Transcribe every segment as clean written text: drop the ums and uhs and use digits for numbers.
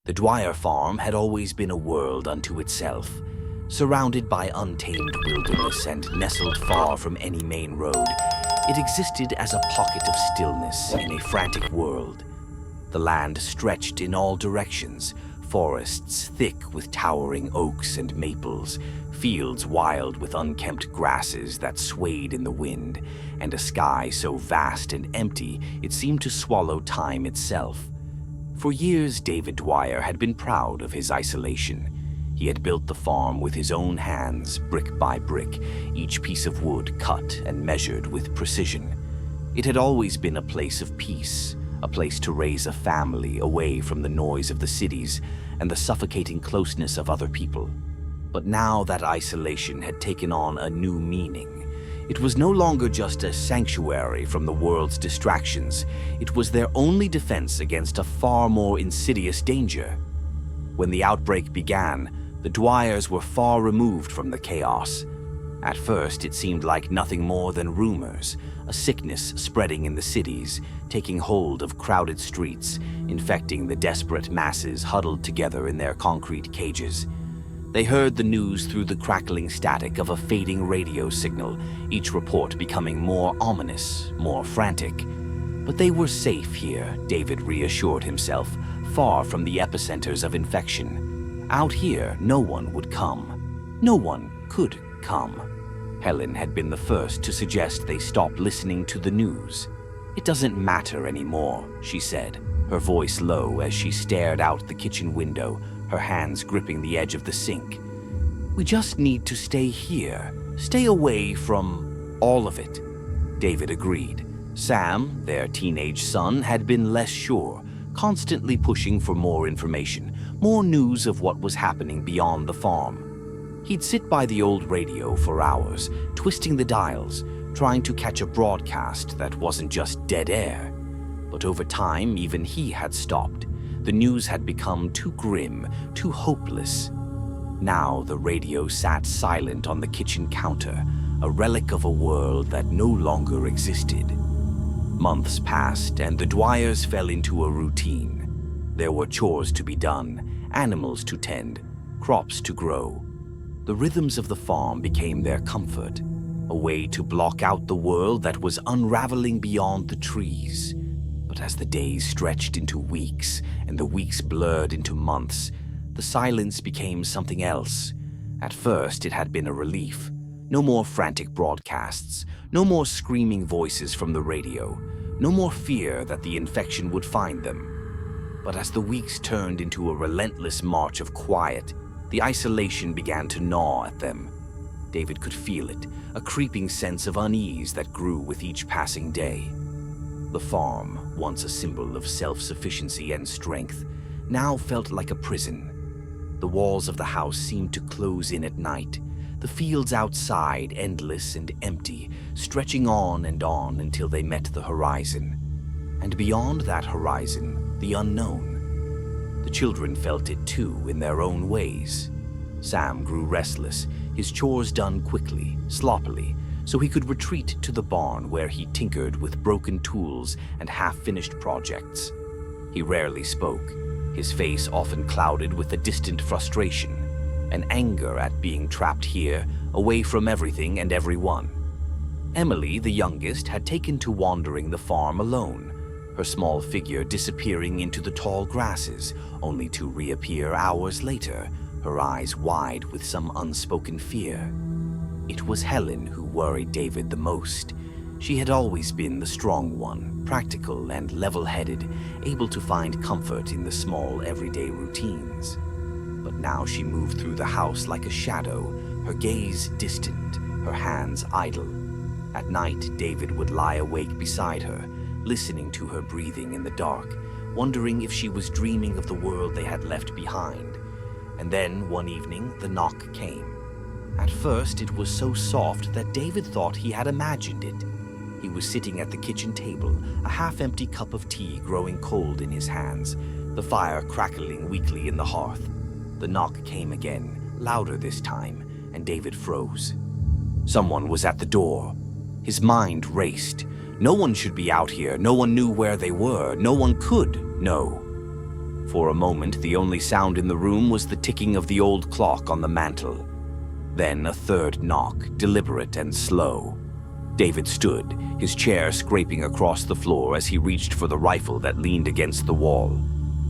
The Dwyer farm had always been a world unto itself, surrounded by untamed wilderness and nestled far from any main road. It existed as a pocket of stillness in a frantic world. The land stretched in all directions, forests thick with towering oaks and maples, fields wild with unkempt grasses that swayed in the wind, and a sky so vast and empty it seemed to swallow time itself. For years, David Dwyer had been proud of his isolation. He had built the farm with his own hands, brick by brick, each piece of wood cut and measured with precision. It had always been a place of peace, a place to raise a family away from the noise of the cities and the suffocating closeness of other people. But now that isolation had taken on a new meaning. It was no longer just a sanctuary from the world's distractions. It was their only defense against a far more insidious danger. When the outbreak began, the Dwyers were far removed from the chaos. At first, it seemed like nothing more than rumors, a sickness spreading in the cities, taking hold of crowded streets, infecting the desperate masses huddled together in their concrete cages. They heard the news through the crackling static of a fading radio signal, each report becoming more ominous, more frantic. But they were safe here, David reassured himself, far from the epicenters of infection. Out here, no one would come. No one could come. Helen had been the first to suggest they stop listening to the news. "It doesn't matter anymore," she said, her voice low as she stared out the kitchen window, her hands gripping the edge of the sink. "We just need to stay here, stay away from all of it." David agreed. Sam, their teenage son, had been less sure, constantly pushing for more information, more news of what was happening beyond the farm. He'd sit by the old radio for hours, twisting the dials, trying to catch a broadcast that wasn't just dead air. But over time, even he had stopped. The news had become too grim, too hopeless. Now the radio sat silent on the kitchen counter, a relic of a world that no longer existed. Months passed, and the Dwyers fell into a routine. There were chores to be done, animals to tend, crops to grow. The rhythms of the farm became their comfort, a way to block out the world that was unraveling beyond the trees. But as the days stretched into weeks, and the weeks blurred into months, the silence became something else. At first, it had been a relief. No more frantic broadcasts, no more screaming voices from the radio, no more fear that the infection would find them. But as the weeks turned into a relentless march of quiet, the isolation began to gnaw at them. David could feel it, a creeping sense of unease that grew with each passing day. The farm, once a symbol of self-sufficiency and strength, now felt like a prison. The walls of the house seemed to close in at night, the fields outside endless and empty, stretching on until they met the horizon. And beyond that horizon, the unknown. The children felt it too in their own ways. Sam grew restless, his chores done quickly, sloppily, so he could retreat to the barn where he tinkered with broken tools and half-finished projects. He rarely spoke, his face often clouded with a distant frustration, an anger at being trapped here, away from everything and everyone. Emily, the youngest, had taken to wandering the farm alone, her small figure disappearing into the tall grasses, only to reappear hours later, her eyes wide with some unspoken fear. It was Helen who worried David the most. She had always been the strong one, practical and level-headed, able to find comfort in the small everyday routines. But now she moved through the house like a shadow, her gaze distant, her hands idle. At night, David would lie awake beside her, listening to her breathing in the dark, wondering if she was dreaming of the world they had left behind. And then, one evening, the knock came. At first, it was so soft that David thought he had imagined it. He was sitting at the kitchen table, a half-empty cup of tea growing cold in his hands, the fire crackling weakly in the hearth. The knock came again, louder this time, and David froze. Someone was at the door. His mind raced. No one should be out here. No one knew where they were. No one could know. For a moment, the only sound in the room was the ticking of the old clock on the mantel. Then a third knock, deliberate and slow. David stood, his chair scraping across the floor as he reached for the rifle that leaned against the wall.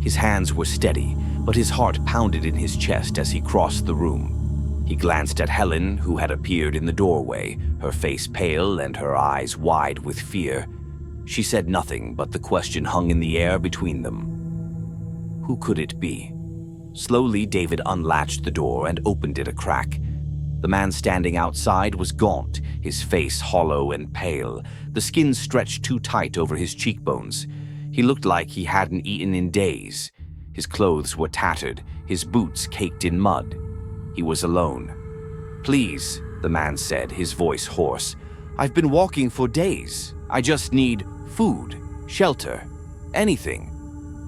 His hands were steady, but his heart pounded in his chest as he crossed the room. He glanced at Helen, who had appeared in the doorway, her face pale and her eyes wide with fear. She said nothing, but the question hung in the air between them. Who could it be? Slowly, David unlatched the door and opened it a crack. The man standing outside was gaunt, his face hollow and pale, the skin stretched too tight over his cheekbones. He looked like he hadn't eaten in days. His clothes were tattered, his boots caked in mud. He was alone. "Please," the man said, his voice hoarse. "I've been walking for days. I just need food, shelter, anything."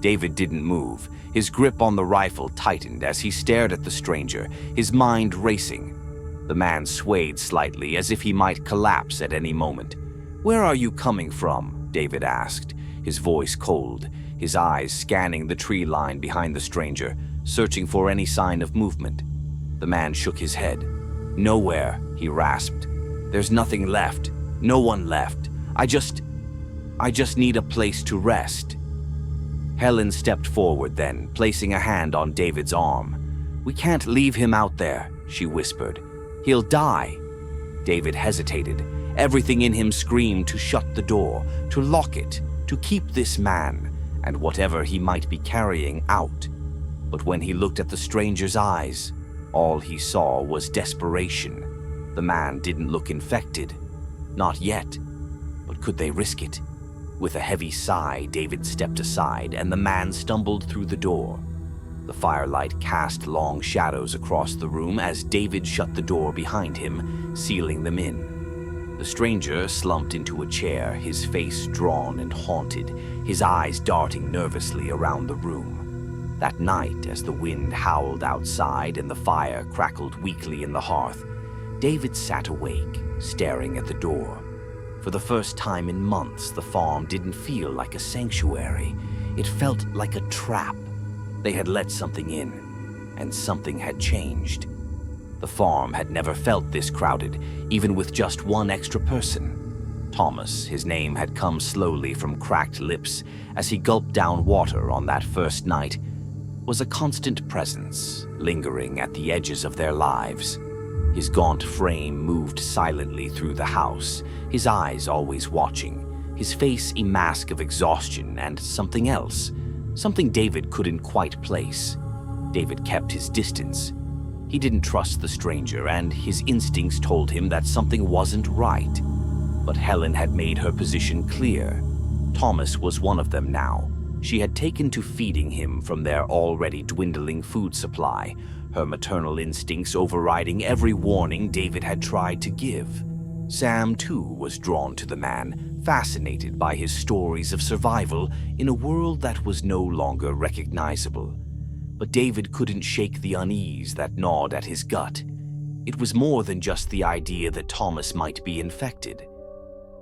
David didn't move. His grip on the rifle tightened as he stared at the stranger, his mind racing. The man swayed slightly as if he might collapse at any moment. "Where are you coming from?" David asked, his voice cold, his eyes scanning the tree line behind the stranger, searching for any sign of movement. The man shook his head. "Nowhere," he rasped. "There's nothing left. No one left. I just need a place to rest." Helen stepped forward then, placing a hand on David's arm. "We can't leave him out there," she whispered. "He'll die." David hesitated. Everything in him screamed to shut the door, to lock it, to keep this man, and whatever he might be carrying, out. But when he looked at the stranger's eyes, all he saw was desperation. The man didn't look infected. Not yet. But could they risk it? With a heavy sigh, David stepped aside, and the man stumbled through the door. The firelight cast long shadows across the room as David shut the door behind him, sealing them in. The stranger slumped into a chair, his face drawn and haunted, his eyes darting nervously around the room. That night, as the wind howled outside and the fire crackled weakly in the hearth, David sat awake, staring at the door. For the first time in months, the farm didn't feel like a sanctuary. It felt like a trap. They had let something in, and something had changed. The farm had never felt this crowded, even with just one extra person. Thomas, his name had come slowly from cracked lips as he gulped down water on that first night, was a constant presence, lingering at the edges of their lives. His gaunt frame moved silently through the house, his eyes always watching, his face a mask of exhaustion and something else, something David couldn't quite place. David kept his distance. He didn't trust the stranger, and his instincts told him that something wasn't right. But Helen had made her position clear. Thomas was one of them now. She had taken to feeding him from their already dwindling food supply, her maternal instincts overriding every warning David had tried to give. Sam, too, was drawn to the man, fascinated by his stories of survival in a world that was no longer recognizable. But David couldn't shake the unease that gnawed at his gut. It was more than just the idea that Thomas might be infected.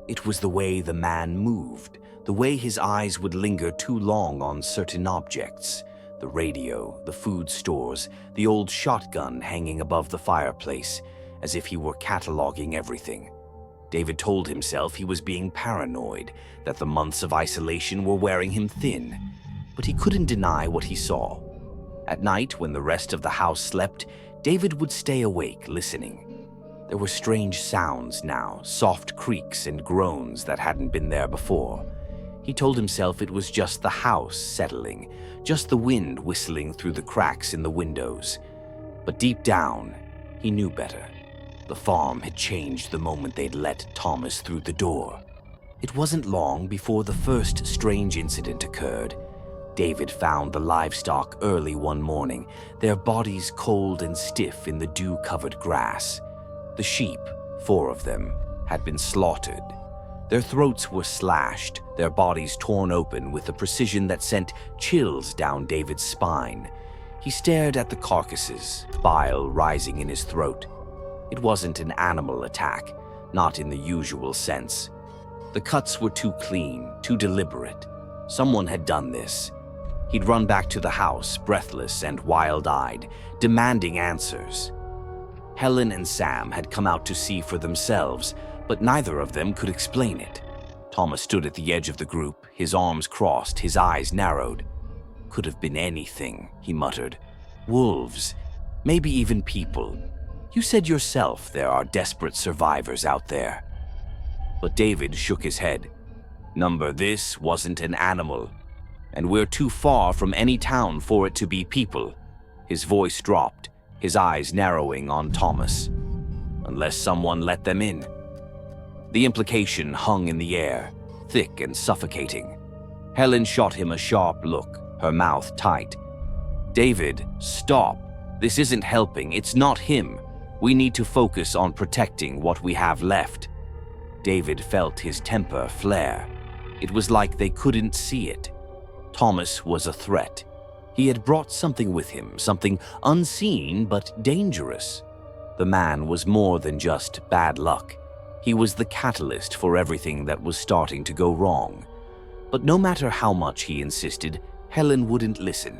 It was the way the man moved, the way his eyes would linger too long on certain objects. The radio, the food stores, the old shotgun hanging above the fireplace, as if he were cataloging everything. David told himself he was being paranoid, that the months of isolation were wearing him thin, but he couldn't deny what he saw. At night, when the rest of the house slept, David would stay awake, listening. There were strange sounds now, soft creaks and groans that hadn't been there before. He told himself it was just the house settling, just the wind whistling through the cracks in the windows. But deep down, he knew better. The farm had changed the moment they'd let Thomas through the door. It wasn't long before the first strange incident occurred. David found the livestock early one morning, their bodies cold and stiff in the dew-covered grass. The sheep, 4 of them, had been slaughtered. Their throats were slashed, their bodies torn open with a precision that sent chills down David's spine. He stared at the carcasses, bile rising in his throat. It wasn't an animal attack, not in the usual sense. The cuts were too clean, too deliberate. Someone had done this. He'd run back to the house, breathless and wild-eyed, demanding answers. Helen and Sam had come out to see for themselves, but neither of them could explain it. Thomas stood at the edge of the group, his arms crossed, his eyes narrowed. "Could have been anything," he muttered. "Wolves, maybe even people. You said yourself there are desperate survivors out there." But David shook his head. "Number, this wasn't an animal, and we're too far from any town for it to be people." His voice dropped, his eyes narrowing on Thomas. "Unless someone let them in." The implication hung in the air, thick and suffocating. Helen shot him a sharp look, her mouth tight. "David, stop. This isn't helping. It's not him. We need to focus on protecting what we have left." David felt his temper flare. It was like they couldn't see it. Thomas was a threat. He had brought something with him, something unseen but dangerous. The man was more than just bad luck. He was the catalyst for everything that was starting to go wrong. But no matter how much he insisted, Helen wouldn't listen.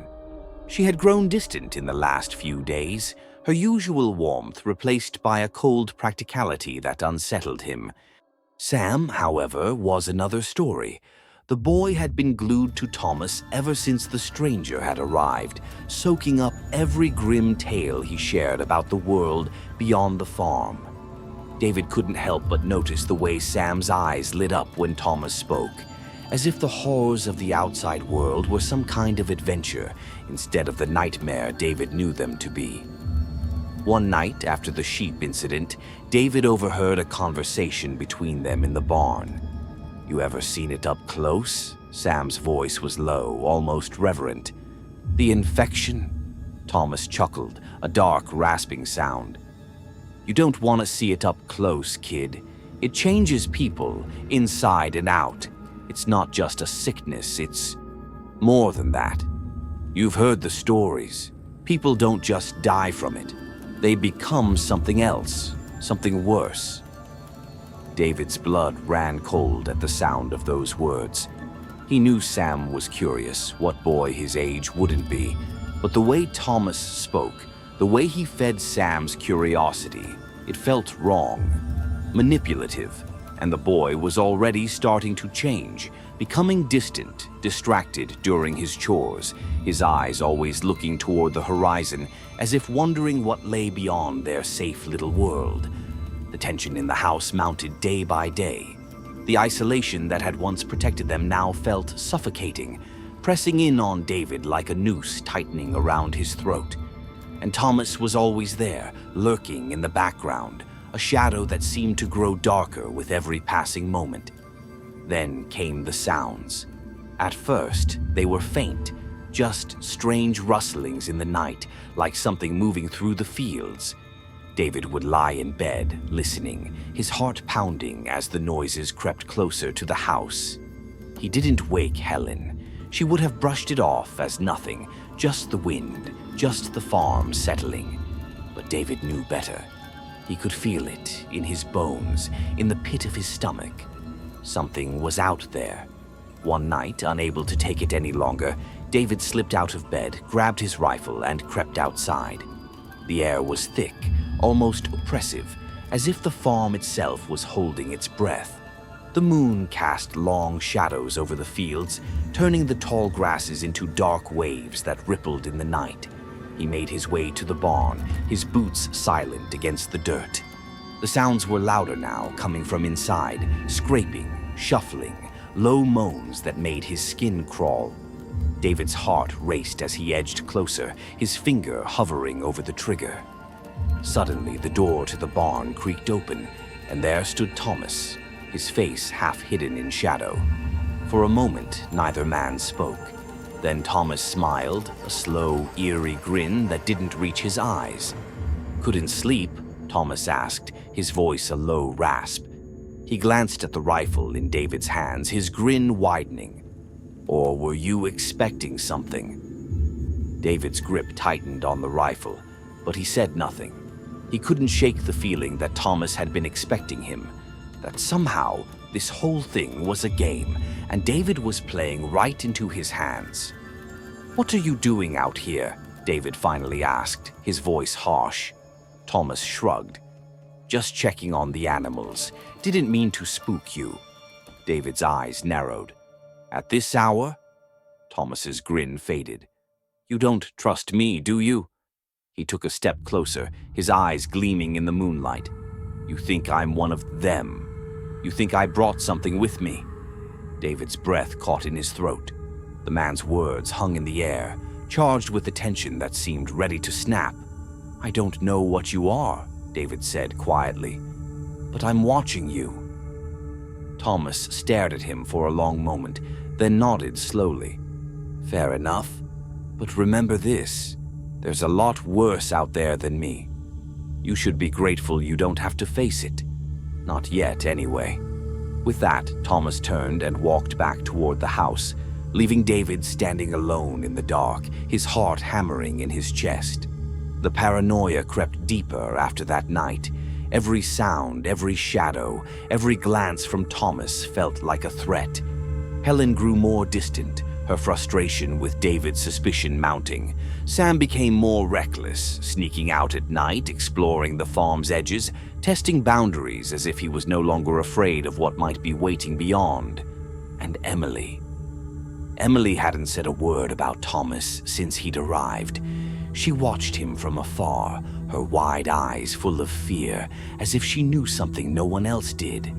She had grown distant in the last few days, her usual warmth replaced by a cold practicality that unsettled him. Sam, however, was another story. The boy had been glued to Thomas ever since the stranger had arrived, soaking up every grim tale he shared about the world beyond the farm. David couldn't help but notice the way Sam's eyes lit up when Thomas spoke, as if the horrors of the outside world were some kind of adventure instead of the nightmare David knew them to be. One night after the sheep incident, David overheard a conversation between them in the barn. "You ever seen it up close?" Sam's voice was low, almost reverent. "The infection?" Thomas chuckled, a dark, rasping sound. "You don't want to see it up close, kid. It changes people, inside and out. It's not just a sickness, it's more than that. You've heard the stories. People don't just die from it. They become something else, something worse." David's blood ran cold at the sound of those words. He knew Sam was curious, what boy his age wouldn't be, but the way Thomas spoke, the way he fed Sam's curiosity, it felt wrong, manipulative, and the boy was already starting to change, becoming distant, distracted during his chores, his eyes always looking toward the horizon as if wondering what lay beyond their safe little world. The tension in the house mounted day by day. The isolation that had once protected them now felt suffocating, pressing in on David like a noose tightening around his throat. And Thomas was always there, lurking in the background, a shadow that seemed to grow darker with every passing moment. Then came the sounds. At first, they were faint, just strange rustlings in the night, like something moving through the fields. David would lie in bed, listening, his heart pounding as the noises crept closer to the house. He didn't wake Helen. She would have brushed it off as nothing, just the wind, just the farm settling. But David knew better. He could feel it in his bones, in the pit of his stomach. Something was out there. One night, unable to take it any longer, David slipped out of bed, grabbed his rifle, and crept outside. The air was thick, almost oppressive, as if the farm itself was holding its breath. The moon cast long shadows over the fields, turning the tall grasses into dark waves that rippled in the night. He made his way to the barn, his boots silent against the dirt. The sounds were louder now, coming from inside, scraping, shuffling, low moans that made his skin crawl. David's heart raced as he edged closer, his finger hovering over the trigger. Suddenly, the door to the barn creaked open, and there stood Thomas, his face half hidden in shadow. For a moment, neither man spoke. Then Thomas smiled, a slow, eerie grin that didn't reach his eyes. "Couldn't sleep?" Thomas asked, his voice a low rasp. He glanced at the rifle in David's hands, his grin widening. "Or were you expecting something?" David's grip tightened on the rifle, but he said nothing. He couldn't shake the feeling that Thomas had been expecting him, that somehow this whole thing was a game, and David was playing right into his hands. "What are you doing out here?" David finally asked, his voice harsh. Thomas shrugged. "Just checking on the animals. Didn't mean to spook you." David's eyes narrowed. "At this hour?" Thomas's grin faded. "You don't trust me, do you?" He took a step closer, his eyes gleaming in the moonlight. "You think I'm one of them? You think I brought something with me?" David's breath caught in his throat. The man's words hung in the air, charged with a tension that seemed ready to snap. "I don't know what you are," David said quietly, "but I'm watching you." Thomas stared at him for a long moment, then nodded slowly. "Fair enough, but remember this. There's a lot worse out there than me. You should be grateful you don't have to face it. Not yet, anyway." With that, Thomas turned and walked back toward the house, leaving David standing alone in the dark, his heart hammering in his chest. The paranoia crept deeper after that night. Every sound, every shadow, every glance from Thomas felt like a threat. Helen grew more distant, her frustration with David's suspicion mounting. Sam became more reckless, sneaking out at night, exploring the farm's edges, testing boundaries as if he was no longer afraid of what might be waiting beyond. And Emily. Emily hadn't said a word about Thomas since he'd arrived. She watched him from afar, her wide eyes full of fear, as if she knew something no one else did.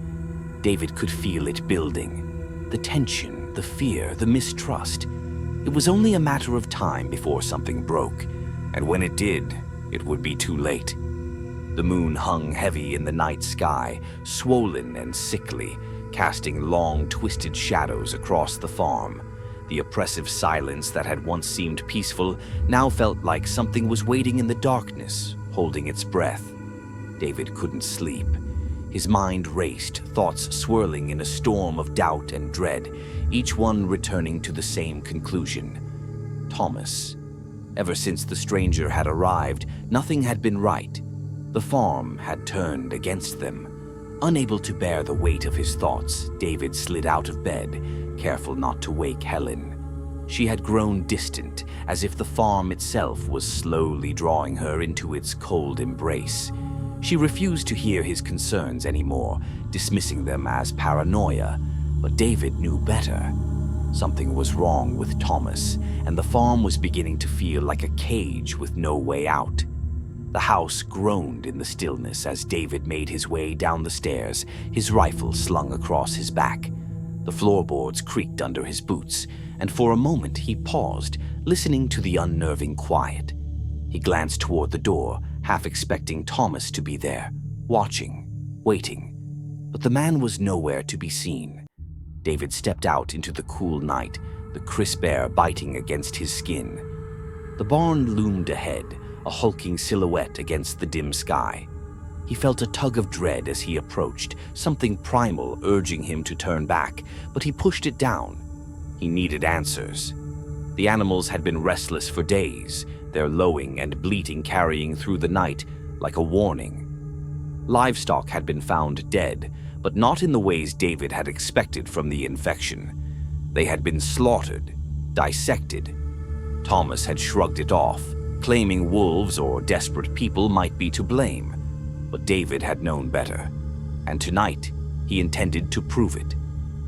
David could feel it building. The tension, the fear, the mistrust. It was only a matter of time before something broke, and when it did, it would be too late. The moon hung heavy in the night sky, swollen and sickly, casting long, twisted shadows across the farm. The oppressive silence that had once seemed peaceful now felt like something was waiting in the darkness, holding its breath. David couldn't sleep. His mind raced, thoughts swirling in a storm of doubt and dread, each one returning to the same conclusion. Thomas. Ever since the stranger had arrived, nothing had been right. The farm had turned against them. Unable to bear the weight of his thoughts, David slid out of bed, careful not to wake Helen. She had grown distant, as if the farm itself was slowly drawing her into its cold embrace. She refused to hear his concerns anymore, dismissing them as paranoia, but David knew better. Something was wrong with Thomas, and the farm was beginning to feel like a cage with no way out. The house groaned in the stillness as David made his way down the stairs, his rifle slung across his back. The floorboards creaked under his boots, and for a moment he paused, listening to the unnerving quiet. He glanced toward the door, half expecting Thomas to be there, watching, waiting. But the man was nowhere to be seen. David stepped out into the cool night, the crisp air biting against his skin. The barn loomed ahead, a hulking silhouette against the dim sky. He felt a tug of dread as he approached, something primal urging him to turn back, but he pushed it down. He needed answers. The animals had been restless for days, their lowing and bleating carrying through the night like a warning. Livestock had been found dead, but not in the ways David had expected from the infection. They had been slaughtered, dissected. Thomas had shrugged it off, claiming wolves or desperate people might be to blame. But David had known better, and tonight he intended to prove it.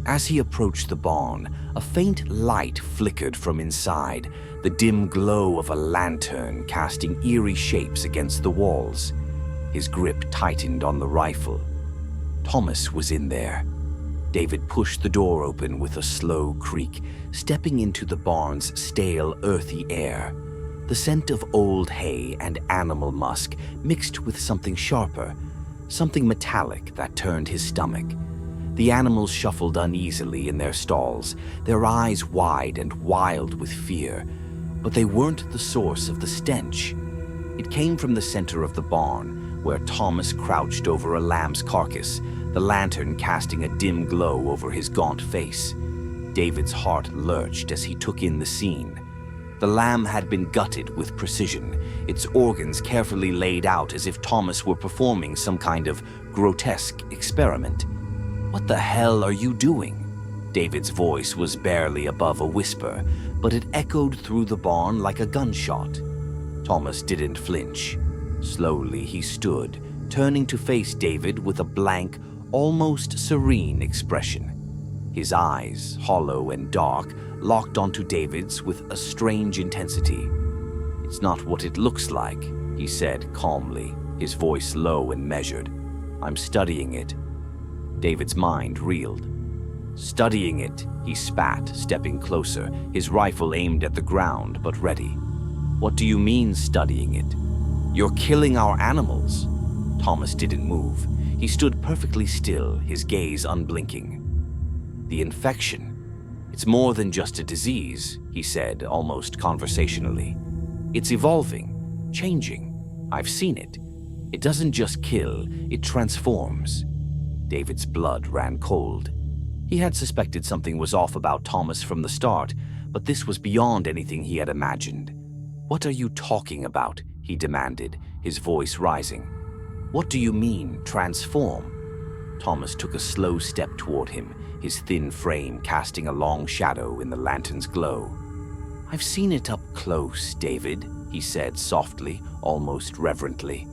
As he approached the barn, a faint light flickered from inside, the dim glow of a lantern casting eerie shapes against the walls. His grip tightened on the rifle. Thomas was in there. David pushed the door open with a slow creak, stepping into the barn's stale, earthy air. The scent of old hay and animal musk mixed with something sharper, something metallic that turned his stomach. The animals shuffled uneasily in their stalls, their eyes wide and wild with fear, but they weren't the source of the stench. It came from the center of the barn, where Thomas crouched over a lamb's carcass, the lantern casting a dim glow over his gaunt face. David's heart lurched as he took in the scene. The lamb had been gutted with precision, its organs carefully laid out as if Thomas were performing some kind of grotesque experiment. "What the hell are you doing?" David's voice was barely above a whisper, but it echoed through the barn like a gunshot. Thomas didn't flinch. Slowly he stood, turning to face David with a blank, almost serene expression. His eyes, hollow and dark, locked onto David's with a strange intensity. "It's not what it looks like," he said calmly, his voice low and measured. "I'm studying it." David's mind reeled. "Studying it," he spat, stepping closer, his rifle aimed at the ground but ready. "What do you mean, studying it? You're killing our animals." Thomas didn't move. He stood perfectly still, his gaze unblinking. "The infection. It's more than just a disease," he said, almost conversationally. "It's evolving, changing. I've seen it. It doesn't just kill, it transforms." David's blood ran cold. He had suspected something was off about Thomas from the start, but this was beyond anything he had imagined. "What are you talking about?" he demanded, his voice rising. "What do you mean, transform?" Thomas took a slow step toward him, his thin frame casting a long shadow in the lantern's glow. "I've seen it up close, David," he said softly, almost reverently.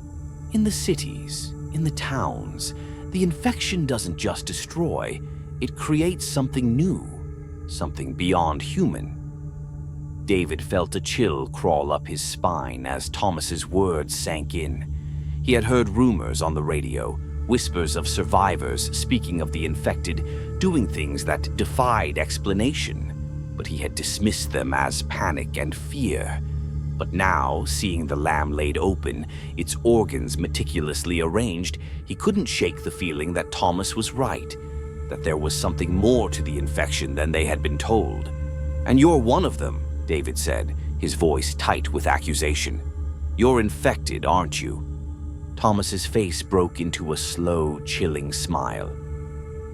"In the cities, in the towns, the infection doesn't just destroy, it creates something new, something beyond human." David felt a chill crawl up his spine as Thomas's words sank in. He had heard rumors on the radio, whispers of survivors speaking of the infected doing things that defied explanation, but he had dismissed them as panic and fear. But now, seeing the lamb laid open, its organs meticulously arranged, he couldn't shake the feeling that Thomas was right, that there was something more to the infection than they had been told. "And you're one of them," David said, his voice tight with accusation. "You're infected, aren't you?" Thomas's face broke into a slow, chilling smile.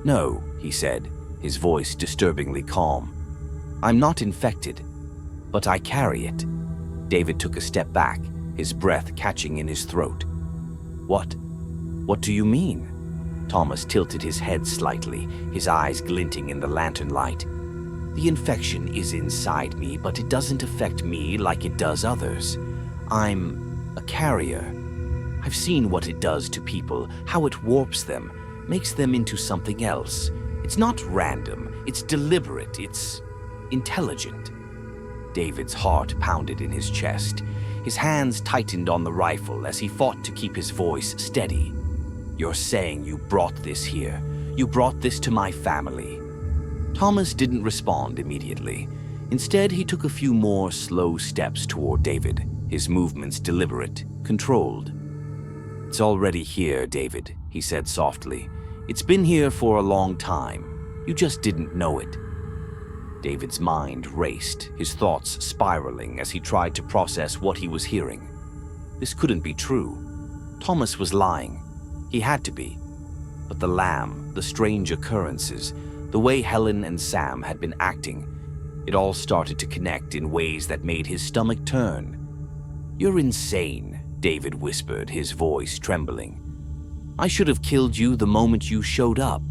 "No," he said, his voice disturbingly calm. "I'm not infected, but I carry it." David took a step back, his breath catching in his throat. What do you mean?" Thomas tilted his head slightly, his eyes glinting in the lantern light. "The infection is inside me, but it doesn't affect me like it does others. I'm a carrier. I've seen what it does to people, how it warps them, makes them into something else. It's not random, it's deliberate, it's intelligent." David's heart pounded in his chest. His hands tightened on the rifle as he fought to keep his voice steady. "You're saying you brought this here? You brought this to my family?" Thomas didn't respond immediately. Instead, he took a few more slow steps toward David, his movements deliberate, controlled. "It's already here, David," he said softly. "It's been here for a long time. You just didn't know it." David's mind raced, his thoughts spiraling as he tried to process what he was hearing. This couldn't be true. Thomas was lying. He had to be. But the lamb, the strange occurrences, the way Helen and Sam had been acting, it all started to connect in ways that made his stomach turn. "You're insane," David whispered, his voice trembling. "I should have killed you the moment you showed up."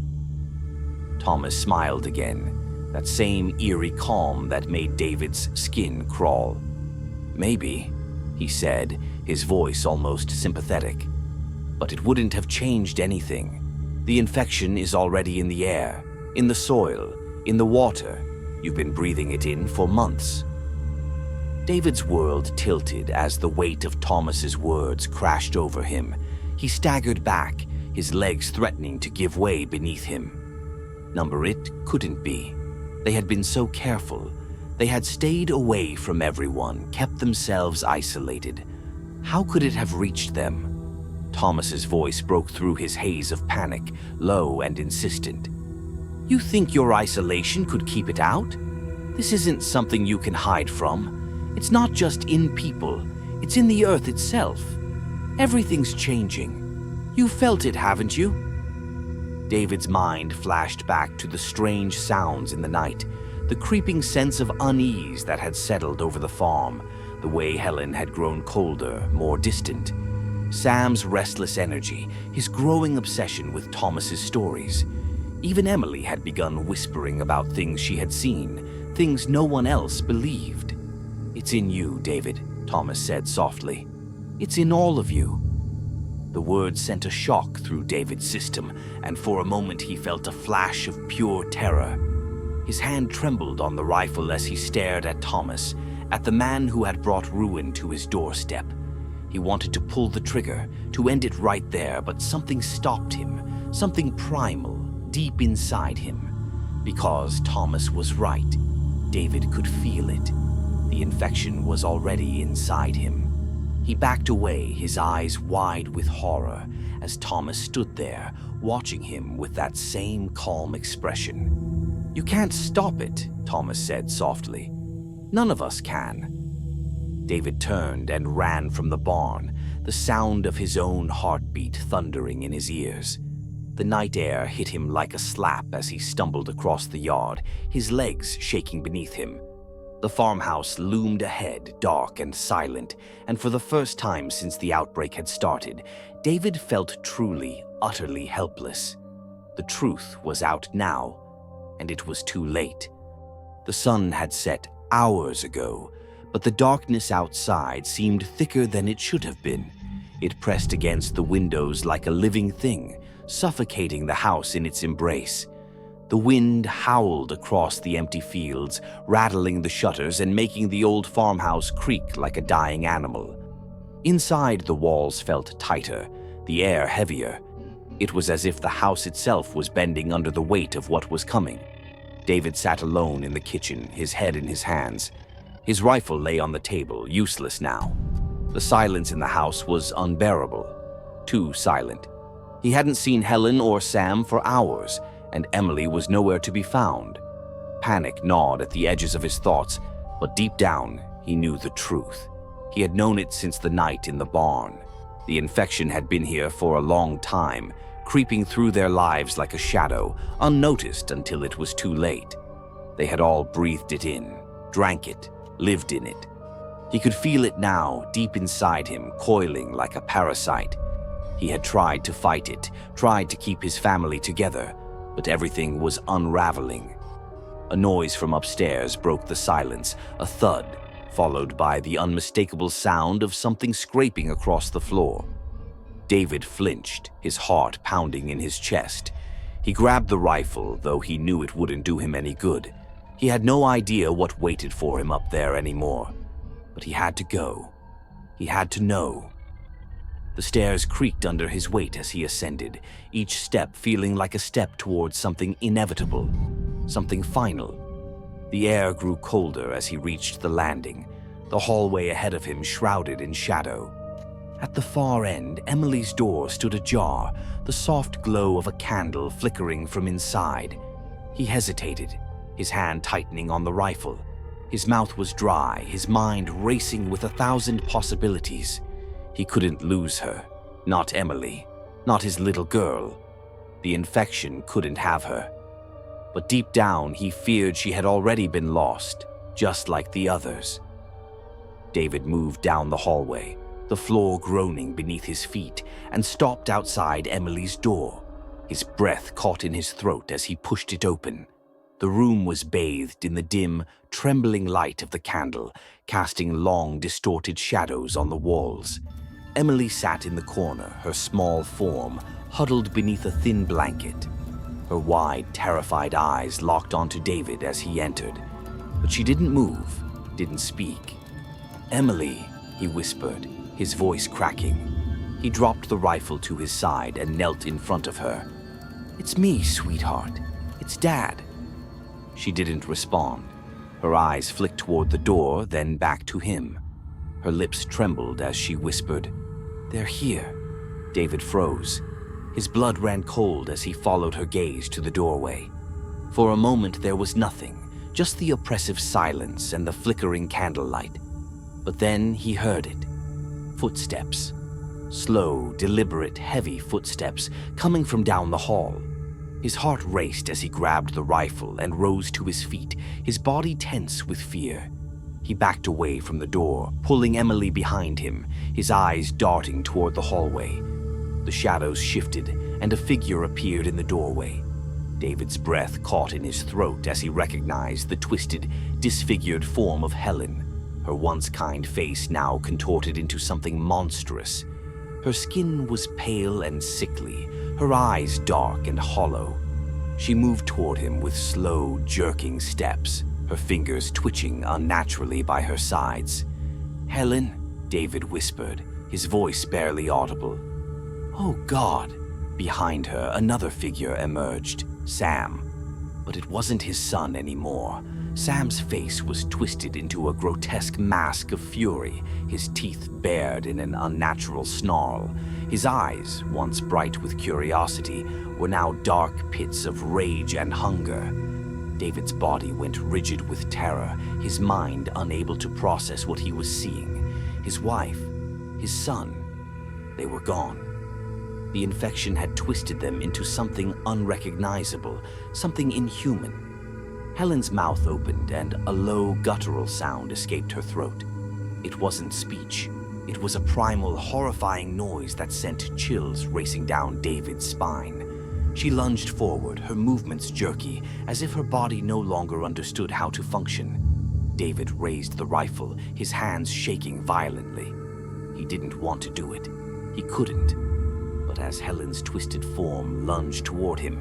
Thomas smiled again, that same eerie calm that made David's skin crawl. "Maybe," he said, his voice almost sympathetic. "But it wouldn't have changed anything. The infection is already in the air, in the soil, in the water. You've been breathing it in for months." David's world tilted as the weight of Thomas's words crashed over him. He staggered back, his legs threatening to give way beneath him. It couldn't be. They had been so careful. They had stayed away from everyone, kept themselves isolated. How could it have reached them? Thomas's voice broke through his haze of panic, low and insistent. "You think your isolation could keep it out? This isn't something you can hide from. It's not just in people, it's in the earth itself. Everything's changing. You felt it, haven't you?" David's mind flashed back to the strange sounds in the night, the creeping sense of unease that had settled over the farm, the way Helen had grown colder, more distant. Sam's restless energy, his growing obsession with Thomas's stories. Even Emily had begun whispering about things she had seen, things no one else believed. "It's in you, David," Thomas said softly. "It's in all of you." The words sent a shock through David's system, and for a moment he felt a flash of pure terror. His hand trembled on the rifle as he stared at Thomas, at the man who had brought ruin to his doorstep. He wanted to pull the trigger, to end it right there, but something stopped him, something primal, deep inside him. Because Thomas was right. David could feel it. The infection was already inside him. He backed away, his eyes wide with horror, as Thomas stood there, watching him with that same calm expression. "You can't stop it," Thomas said softly. "None of us can." David turned and ran from the barn, the sound of his own heartbeat thundering in his ears. The night air hit him like a slap as he stumbled across the yard, his legs shaking beneath him. The farmhouse loomed ahead, dark and silent, and for the first time since the outbreak had started, David felt truly, utterly helpless. The truth was out now, and it was too late. The sun had set hours ago, but the darkness outside seemed thicker than it should have been. It pressed against the windows like a living thing, suffocating the house in its embrace. The wind howled across the empty fields, rattling the shutters and making the old farmhouse creak like a dying animal. Inside, the walls felt tighter, the air heavier. It was as if the house itself was bending under the weight of what was coming. David sat alone in the kitchen, his head in his hands. His rifle lay on the table, useless now. The silence in the house was unbearable. Too silent. He hadn't seen Helen or Sam for hours, and Emily was nowhere to be found. Panic gnawed at the edges of his thoughts, but deep down, he knew the truth. He had known it since the night in the barn. The infection had been here for a long time, creeping through their lives like a shadow, unnoticed until it was too late. They had all breathed it in, drank it, lived in it. He could feel it now, deep inside him, coiling like a parasite. He had tried to fight it, tried to keep his family together, but everything was unraveling. A noise from upstairs broke the silence, a thud, followed by the unmistakable sound of something scraping across the floor. David flinched, his heart pounding in his chest. He grabbed the rifle, though he knew it wouldn't do him any good. He had no idea what waited for him up there anymore. But he had to go. He had to know. The stairs creaked under his weight as he ascended, each step feeling like a step towards something inevitable, something final. The air grew colder as he reached the landing, the hallway ahead of him shrouded in shadow. At the far end, Emily's door stood ajar, the soft glow of a candle flickering from inside. He hesitated, his hand tightening on the rifle. His mouth was dry, his mind racing with 1,000 possibilities. He couldn't lose her. Not Emily. Not his little girl. The infection couldn't have her. But deep down, he feared she had already been lost, just like the others. David moved down the hallway, the floor groaning beneath his feet, and stopped outside Emily's door. His breath caught in his throat as he pushed it open. The room was bathed in the dim, trembling light of the candle, casting long, distorted shadows on the walls. Emily sat in the corner, her small form huddled beneath a thin blanket. Her wide, terrified eyes locked onto David as he entered. But she didn't move, didn't speak. "Emily," he whispered, his voice cracking. He dropped the rifle to his side and knelt in front of her. "It's me, sweetheart. It's Dad." She didn't respond. Her eyes flicked toward the door, then back to him. Her lips trembled as she whispered, "They're here." David froze. His blood ran cold as he followed her gaze to the doorway. For a moment there was nothing, just the oppressive silence and the flickering candlelight. But then he heard it. Footsteps. Slow, deliberate, heavy footsteps coming from down the hall. His heart raced as he grabbed the rifle and rose to his feet, his body tense with fear. He backed away from the door, pulling Emily behind him, his eyes darting toward the hallway. The shadows shifted, and a figure appeared in the doorway. David's breath caught in his throat as he recognized the twisted, disfigured form of Helen, her once kind face now contorted into something monstrous. Her skin was pale and sickly, her eyes dark and hollow. She moved toward him with slow, jerking steps, her fingers twitching unnaturally by her sides. "Helen," David whispered, his voice barely audible. "Oh, God." Behind her, another figure emerged, Sam. But it wasn't his son anymore. Sam's face was twisted into a grotesque mask of fury, his teeth bared in an unnatural snarl. His eyes, once bright with curiosity, were now dark pits of rage and hunger. David's body went rigid with terror, his mind unable to process what he was seeing. His wife, his son, they were gone. The infection had twisted them into something unrecognizable, something inhuman. Helen's mouth opened and a low, guttural sound escaped her throat. It wasn't speech. It was a primal, horrifying noise that sent chills racing down David's spine. She lunged forward, her movements jerky, as if her body no longer understood how to function. David raised the rifle, his hands shaking violently. He didn't want to do it. He couldn't. But as Helen's twisted form lunged toward him,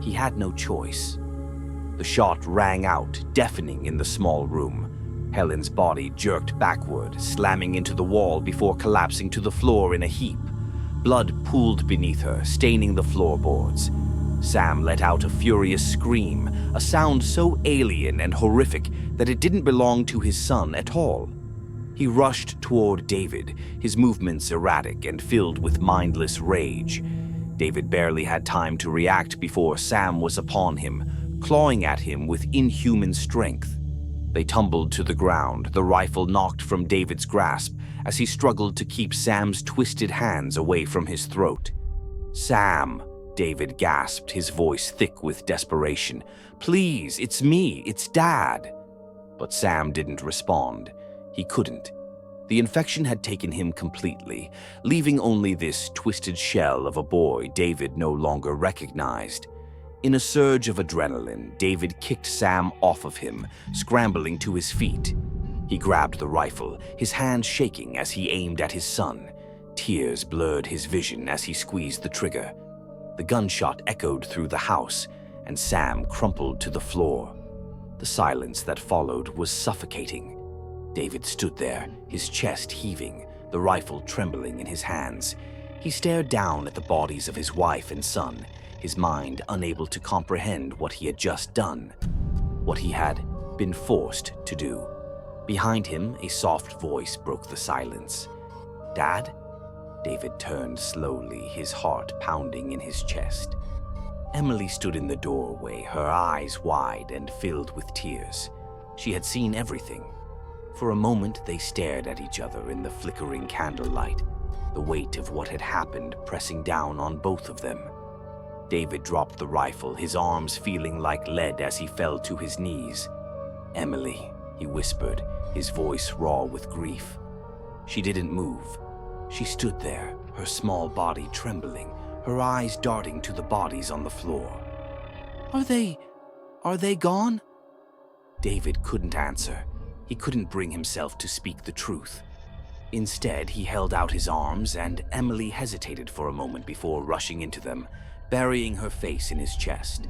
he had no choice. The shot rang out, deafening in the small room. Helen's body jerked backward, slamming into the wall before collapsing to the floor in a heap. Blood pooled beneath her, staining the floorboards. Sam let out a furious scream, a sound so alien and horrific that it didn't belong to his son at all. He rushed toward David, his movements erratic and filled with mindless rage. David barely had time to react before Sam was upon him, clawing at him with inhuman strength. They tumbled to the ground, the rifle knocked from David's grasp as he struggled to keep Sam's twisted hands away from his throat. "Sam," David gasped, his voice thick with desperation. "Please, it's me, it's Dad." But Sam didn't respond. He couldn't. The infection had taken him completely, leaving only this twisted shell of a boy David no longer recognized. In a surge of adrenaline, David kicked Sam off of him, scrambling to his feet. He grabbed the rifle, his hand shaking as he aimed at his son. Tears blurred his vision as he squeezed the trigger. The gunshot echoed through the house, and Sam crumpled to the floor. The silence that followed was suffocating. David stood there, his chest heaving, the rifle trembling in his hands. He stared down at the bodies of his wife and son, his mind unable to comprehend what he had just done, what he had been forced to do. Behind him, a soft voice broke the silence. "Dad?" David turned slowly, his heart pounding in his chest. Emily stood in the doorway, her eyes wide and filled with tears. She had seen everything. For a moment, they stared at each other in the flickering candlelight, the weight of what had happened pressing down on both of them. David dropped the rifle, his arms feeling like lead as he fell to his knees. "Emily," he whispered, his voice raw with grief. She didn't move. She stood there, her small body trembling, her eyes darting to the bodies on the floor. Are they gone?" David couldn't answer. He couldn't bring himself to speak the truth. Instead, he held out his arms, and Emily hesitated for a moment before rushing into them, burying her face in his chest.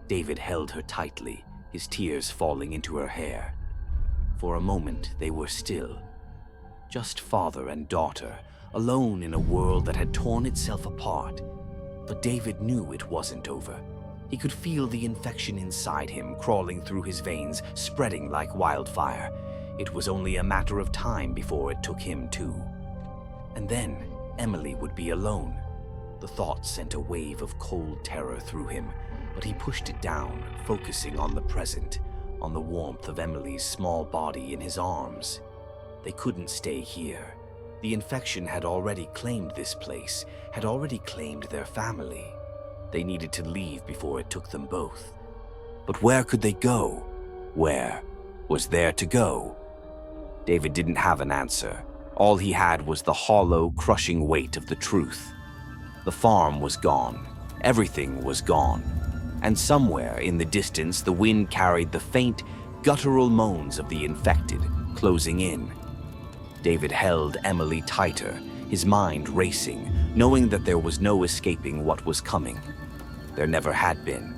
David held her tightly, his tears falling into her hair. For a moment, they were still. Just father and daughter, alone in a world that had torn itself apart. But David knew it wasn't over. He could feel the infection inside him crawling through his veins, spreading like wildfire. It was only a matter of time before it took him too. And then Emily would be alone. The thought sent a wave of cold terror through him, but he pushed it down, focusing on the present, on the warmth of Emily's small body in his arms. They couldn't stay here. The infection had already claimed this place, had already claimed their family. They needed to leave before it took them both. But where could they go? Where was there to go? David didn't have an answer. All he had was the hollow, crushing weight of the truth. The farm was gone. Everything was gone. and somewhere in the distance the wind carried the faint, guttural moans of the infected closing in. David held Emily tighter, his mind racing, knowing that there was no escaping what was coming. There never had been.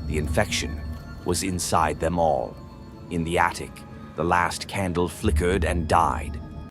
The infection was inside them all. In the attic, the last candle flickered and died,